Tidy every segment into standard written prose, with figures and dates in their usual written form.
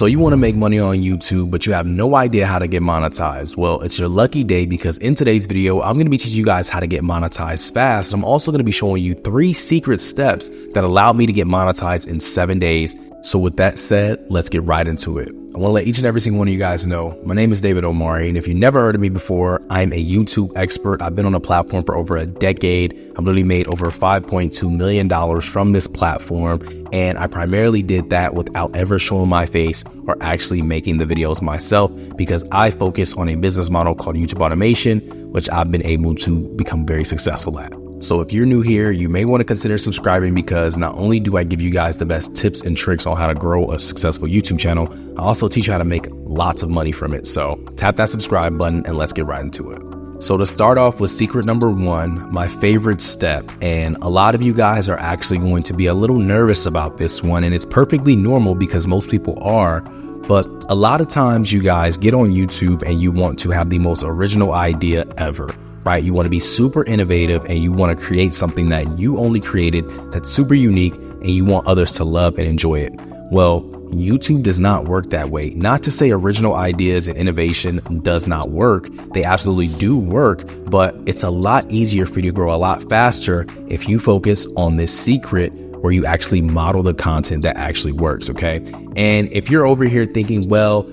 So you want to make money on YouTube, but you have no idea how to get monetized. Well, it's your lucky day, because in today's video, I'm going to be teaching you guys how to get monetized fast. I'm also going to be showing you 3 secret steps that allowed me to get monetized in 7 days. So with that said, let's get right into it. I want to let each and every single one of you guys know, my name is David Omari, and if you've never heard of me before, I'm a YouTube expert. I've been on the platform for over a decade. I've literally made over $5.2 million from this platform, and I primarily did that without ever showing my face or actually making the videos myself, because I focus on a business model called YouTube automation, which I've been able to become very successful at. So if you're new here, you may want to consider subscribing, because not only do I give you guys the best tips and tricks on how to grow a successful YouTube channel, I also teach you how to make lots of money from it. So tap that subscribe button and let's get right into it. So to start off with secret number 1, my favorite step, and a lot of you guys are actually going to be a little nervous about this one, and it's perfectly normal because most people are. But a lot of times you guys get on YouTube and you want to have the most original idea ever. Right? You want to be super innovative and you want to create something that you only created that's super unique, and you want others to love and enjoy it. Well, YouTube does not work that way. Not to say original ideas and innovation does not work. They absolutely do work, but it's a lot easier for you to grow a lot faster if you focus on this secret where you actually model the content that actually works. Okay. And if you're over here thinking, well,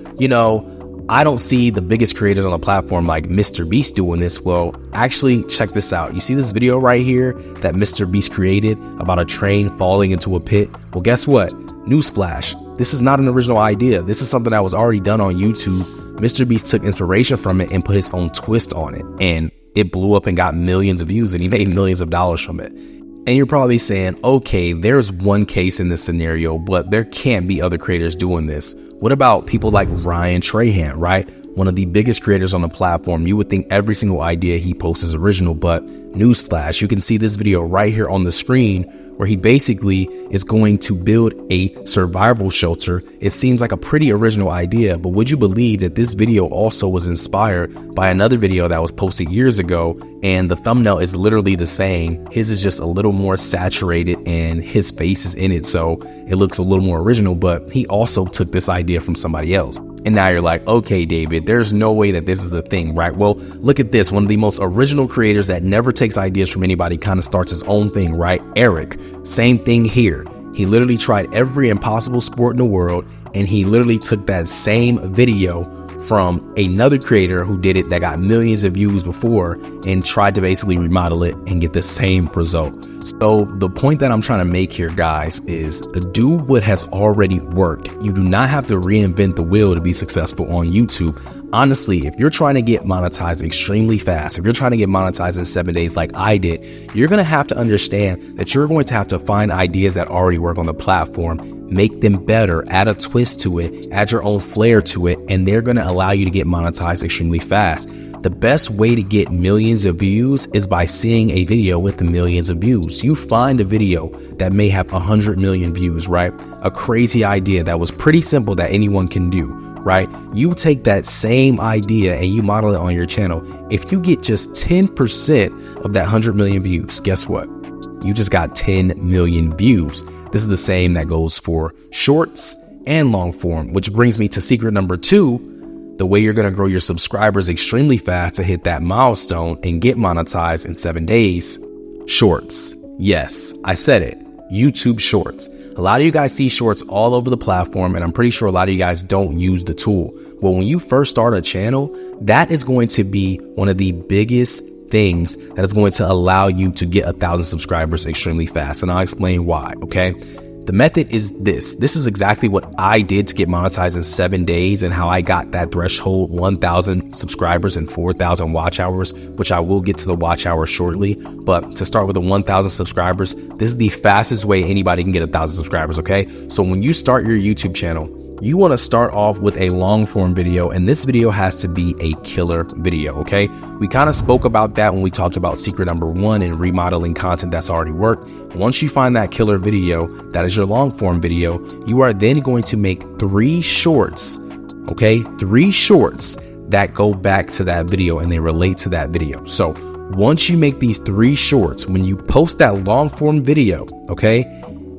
I don't see the biggest creators on the platform like Mr. Beast doing this. Well, actually check this out. You see this video right here that Mr. Beast created about a train falling into a pit? Well, guess what? Newsflash. This is not an original idea. This is something that was already done on YouTube. Mr. Beast took inspiration from it and put his own twist on it, and it blew up and got millions of views, and he made millions of dollars from it. And you're probably saying, okay, there's one case in this scenario, but there can't be other creators doing this. What about people like Ryan Trahan, right? One of the biggest creators on the platform. You would think every single idea he posts is original, but newsflash, you can see this video right here on the screen where he basically is going to build a survival shelter. It seems like a pretty original idea, but would you believe that this video also was inspired by another video that was posted years ago, and the thumbnail is literally the same. His is just a little more saturated and his face is in it, so it looks a little more original, but he also took this idea from somebody else. And now you're like, okay, David, there's no way that this is a thing, right? Well, look at this. One of the most original creators that never takes ideas from anybody kind of starts his own thing, right? Eric, same thing here. He literally tried every impossible sport in the world, and he literally took that same video from another creator who did it that got millions of views before and tried to basically remodel it and get the same result. So the point that I'm trying to make here, guys, is do what has already worked. You do not have to reinvent the wheel to be successful on YouTube. Honestly, if you're trying to get monetized extremely fast, if you're trying to get monetized in 7 days like I did, you're going to have to understand that you're going to have to find ideas that already work on the platform, make them better, add a twist to it, add your own flair to it, and they're going to allow you to get monetized extremely fast. The best way to get millions of views is by seeing a video with the millions of views. You find a video that may have 100 million views, right? A crazy idea that was pretty simple that anyone can do, right? You take that same idea and you model it on your channel. If you get just 10% of that 100 million views, guess what? You just got 10 million views. This is the same that goes for shorts and long form, which brings me to secret number 2. The way you're going to grow your subscribers extremely fast to hit that milestone and get monetized in 7 days. Shorts. Yes, I said it. YouTube Shorts. A lot of you guys see shorts all over the platform, and I'm pretty sure a lot of you guys don't use the tool. Well, when you first start a channel, that is going to be one of the biggest things that is going to allow you to get 1,000 subscribers extremely fast. And I'll explain why, okay? The method is this. This is exactly what I did to get monetized in 7 days, and how I got that threshold 1,000 subscribers and 4,000 watch hours, which I will get to the watch hours shortly. But to start with the 1,000 subscribers, this is the fastest way anybody can get 1,000 subscribers, okay? So when you start your YouTube channel, you want to start off with a long form video, and this video has to be a killer video, okay? We kind of spoke about that when we talked about secret number 1 and remodeling content that's already worked. Once you find that killer video, that is your long form video, you are then going to make 3 shorts, okay? 3 shorts that go back to that video and they relate to that video. So once you make these 3 shorts, when you post that long form video, okay,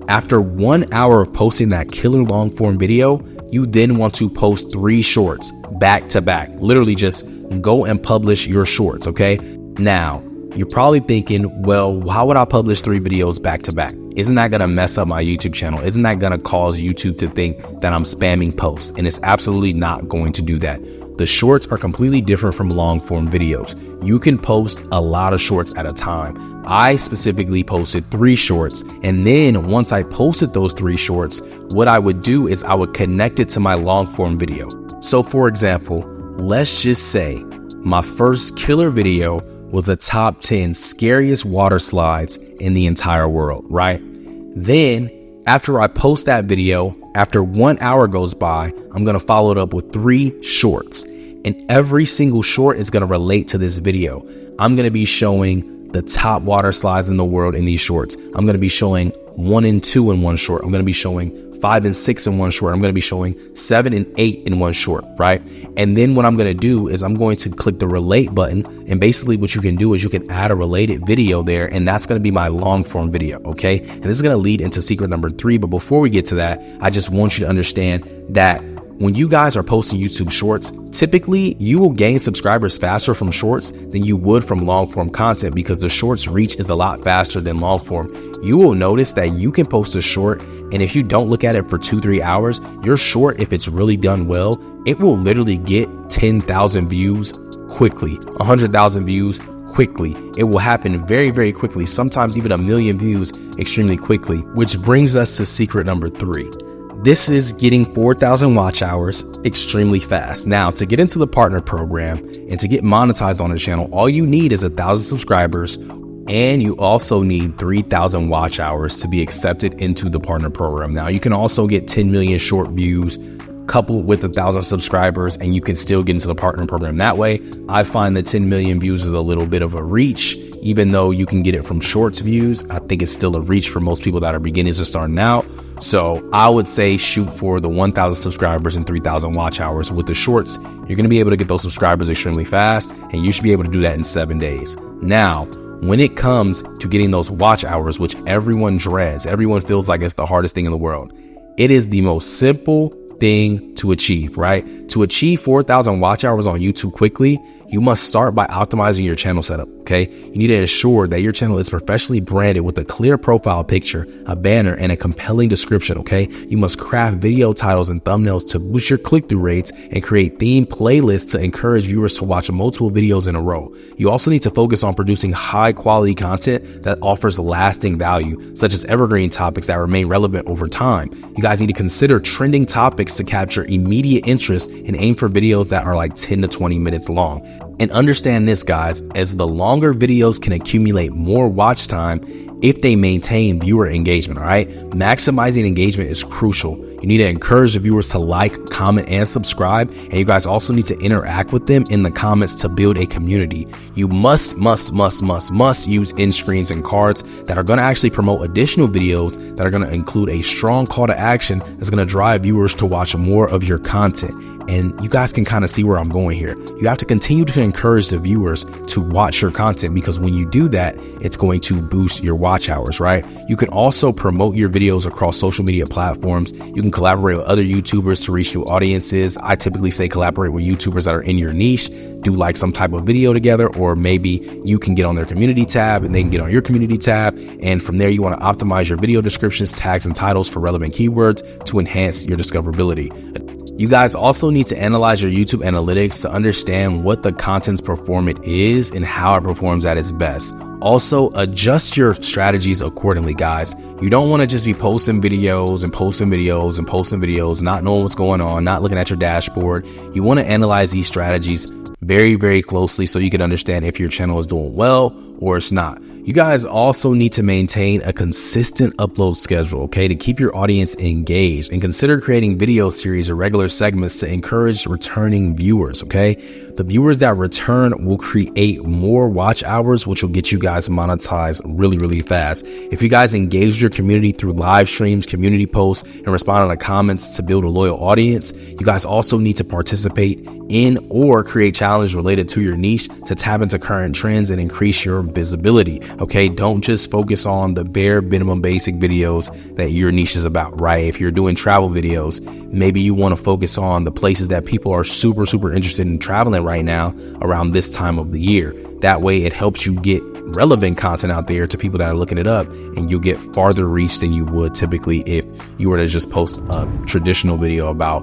after 1 hour of posting that killer long form video, you then want to post 3 shorts back to back. Literally just go and publish your shorts, okay? Now, you're probably thinking, well, how would I publish 3 videos back to back? Isn't that going to mess up my YouTube channel? Isn't that going to cause YouTube to think that I'm spamming posts? And it's absolutely not going to do that. The shorts are completely different from long form videos. You can post a lot of shorts at a time. I specifically posted 3 shorts. And then once I posted those 3 shorts, what I would do is I would connect it to my long form video. So for example, let's just say my first killer video was the top 10 scariest water slides in the entire world, right? Then after I post that video, after 1 hour goes by, I'm going to follow it up with 3 shorts. And every single short is going to relate to this video. I'm going to be showing the top water slides in the world in these shorts. I'm going to be showing 1 and 2 in one short. I'm going to be showing 5 and 6 in one short. I'm going to be showing 7 and 8 in one short, right? And then what I'm going to do is I'm going to click the relate button. And basically what you can do is you can add a related video there, and that's going to be my long form video, okay? And this is going to lead into secret number 3. But before we get to that, I just want you to understand that when you guys are posting YouTube shorts, typically you will gain subscribers faster from shorts than you would from long form content, because the shorts reach is a lot faster than long form. You will notice that you can post a short, and if you don't look at it for 2-3 hours, your short, if it's really done well, it will literally get 10,000 views quickly, 100,000 views quickly. It will happen very, very quickly, sometimes even 1 million views extremely quickly, which brings us to secret number 3. This is getting 4,000 watch hours extremely fast. Now, to get into the partner program and to get monetized on the channel, all you need is 1,000 subscribers, and you also need 3,000 watch hours to be accepted into the partner program. Now, you can also get 10 million short views coupled with 1,000 subscribers, and you can still get into the partner program that way. I find that 10 million views is a little bit of a reach. Even though you can get it from shorts views, I think it's still a reach for most people that are beginners or starting out. So I would say shoot for the 1,000 subscribers and 3,000 watch hours. With the shorts, you're going to be able to get those subscribers extremely fast, and you should be able to do that in 7 days. Now, when it comes to getting those watch hours, which everyone dreads, everyone feels like it's the hardest thing in the world, it is the most simple thing to achieve, right? To achieve 4,000 watch hours on YouTube quickly, you must start by optimizing your channel setup, okay? You need to ensure that your channel is professionally branded with a clear profile picture, a banner, and a compelling description, okay? You must craft video titles and thumbnails to boost your click-through rates and create themed playlists to encourage viewers to watch multiple videos in a row. You also need to focus on producing high-quality content that offers lasting value, such as evergreen topics that remain relevant over time. You guys need to consider trending topics to capture immediate interest and aim for videos that are like 10 to 20 minutes long. And understand this, guys, as the longer videos can accumulate more watch time if they maintain viewer engagement, all right? Maximizing engagement is crucial. You need to encourage the viewers to like, comment, and subscribe. And you guys also need to interact with them in the comments to build a community. You must use end screens and cards that are going to actually promote additional videos that are going to include a strong call to action that's going to drive viewers to watch more of your content. And you guys can kind of see where I'm going here. You have to continue to encourage the viewers to watch your content, because when you do that, it's going to boost your watch hours, right? You can also promote your videos across social media platforms. You can collaborate with other YouTubers to reach new audiences. I typically say collaborate with YouTubers that are in your niche, do like some type of video together, or maybe you can get on their community tab and they can get on your community tab. And from there, you want to optimize your video descriptions, tags, and titles for relevant keywords to enhance your discoverability. You guys also need to analyze your YouTube analytics to understand what the content's performance is and how it performs at its best. Also, adjust your strategies accordingly, guys. You don't want to just be posting videos, not knowing what's going on, not looking at your dashboard. You want to analyze these strategies very, very closely so you can understand if your channel is doing well or it's not. You guys also need to maintain a consistent upload schedule, okay, to keep your audience engaged, and consider creating video series or regular segments to encourage returning viewers, okay? The viewers that return will create more watch hours, which will get you guys monetized really, really fast. If you guys engage your community through live streams, community posts, and respond to the comments to build a loyal audience, you guys also need to participate in or create challenges related to your niche to tap into current trends and increase your visibility. Okay, don't just focus on the bare minimum basic videos that your niche is about, right? If you're doing travel videos, maybe you want to focus on the places that people are super interested in traveling right now around this time of the year. That way it helps you get relevant content out there to people that are looking it up, and you'll get farther reach than you would typically if you were to just post a traditional video about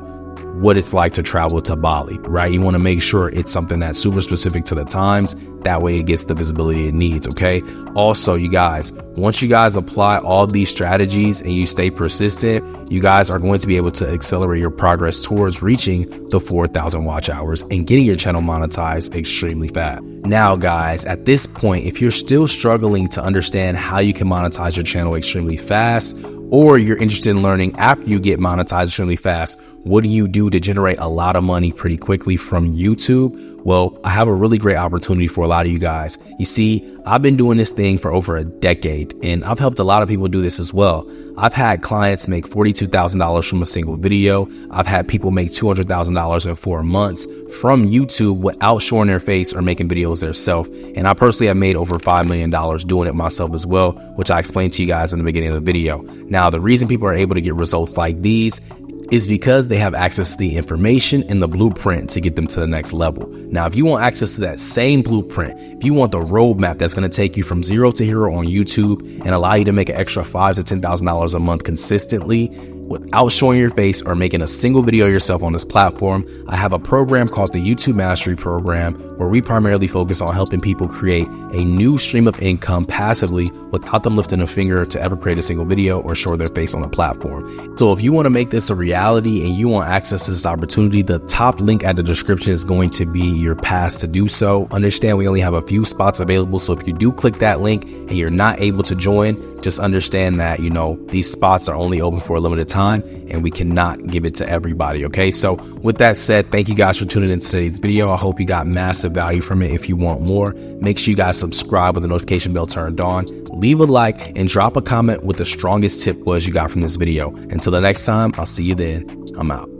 what it's like to travel to Bali, right? You want to make sure it's something that's super specific to the times. That way it gets the visibility it needs, okay? Also, you guys, once you guys apply all these strategies and you stay persistent, you guys are going to be able to accelerate your progress towards reaching the 4,000 watch hours and getting your channel monetized extremely fast. Now, guys, at this point, if you're still struggling to understand how you can monetize your channel extremely fast, or you're interested in learning after you get monetized extremely fast, what do you do to generate a lot of money pretty quickly from YouTube? Well, I have a really great opportunity for a lot of you guys. You see, I've been doing this thing for over a decade, and I've helped a lot of people do this as well. I've had clients make $42,000 from a single video. I've had people make $200,000 in 4 months from YouTube without showing their face or making videos themselves. And I personally have made over $5 million doing it myself as well, which I explained to you guys in the beginning of the video. Now, the reason people are able to get results like these is because they have access to the information and the blueprint to get them to the next level. Now, if you want access to that same blueprint, if you want the roadmap that's going to take you from zero to hero on YouTube and allow you to make an extra $5,000 to $10,000 a month consistently without showing your face or making a single video yourself on this platform, I have a program called the YouTube Mastery Program, where we primarily focus on helping people create a new stream of income passively without them lifting a finger to ever create a single video or show their face on the platform. So if you want to make this a reality and you want access to this opportunity, the top link at the description is going to be your pass to do so. Understand we only have a few spots available, so if you do click that link and you're not able to join, just understand that, you know, these spots are only open for a limited time and we cannot give it to everybody. Okay, so with that said, thank you guys for tuning in to today's video. I hope you got massive value from it. If you want more, make sure you guys subscribe with the notification bell turned on, leave a like, and drop a comment with the strongest tip was you got from this video. Until the next time, I'll see you then. I'm out.